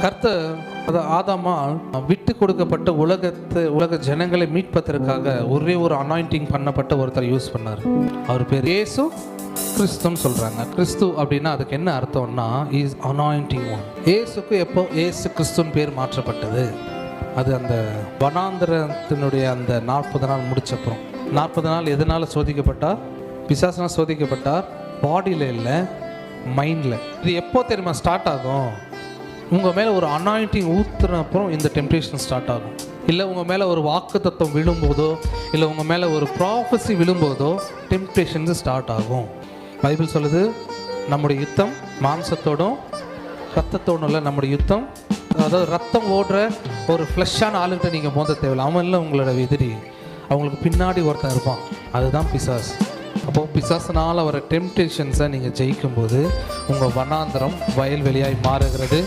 கர்த்தர் ஆதாமால் விட்டு கொடுக்கப்பட்ட உலக ஜனங்களை மீட்பதற்காக ஒரே ஒரு அனாயிண்டிங் பண்ணப்பட்ட ஒருத்தர் யூஸ் பண்ணார். அவர் பேர் இயேசு கிறிஸ்துன்னு சொல்றாங்க. கிறிஸ்து அப்படின்னா அதுக்கு என்ன அர்த்தம்னா இஸ் அனாயிண்டிங் ஒன். இயேசுக்கு எப்போ இயேசு கிறிஸ்துன்னு பேர் மாற்றப்பட்டது? அது அந்த வனாந்திரத்தினுடைய அந்த 40 நாள் முடிச்சப்புறம். 40 நாள் எதனால சோதிக்கப்பட்டார்? பிசாசுனால் சோதிக்கப்பட்டார். பாடியில் இல்லை, மைண்டில். இது எப்போ தெரியுமா ஸ்டார்ட் ஆகும்? உங்கள் மேலே ஒரு அனாயிண்டிங் ஊற்றுன அப்புறம் இந்த டெம்ப்டேஷன் ஸ்டார்ட் ஆகும். இல்லை உங்கள் மேலே ஒரு வாக்கு தத்துவம் விழும்போதோ, இல்லை உங்கள் மேலே ஒரு ப்ராஃபஸி விழும்போதோ டெம்ப்டேஷன் ஸ்டார்ட் ஆகும். பைபிள் சொல்லுது, நம்முடைய யுத்தம் மாம்சத்தோடும் ரத்தத்தோடும் இல்லை, நம்முடைய யுத்தம், அதாவது ரத்தம் ஓடுற ஒரு ஃப்ளஷ்ஷான ஆளுகிட்ட நீங்கள் மோத தேவையில்லை. அவன் இல்லை உங்களோட எதிரி, அவங்களுக்கு பின்னாடி ஒருத்தன் இருப்பான், அதுதான் பிசாஸ். அப்போது பிசாசனால் வர டெம்ப்டேஷன்ஸை நீங்கள் ஜெயிக்கும்போது உங்கள் வனாந்திரம் வயல்வெளியாய் மாறுகிறது.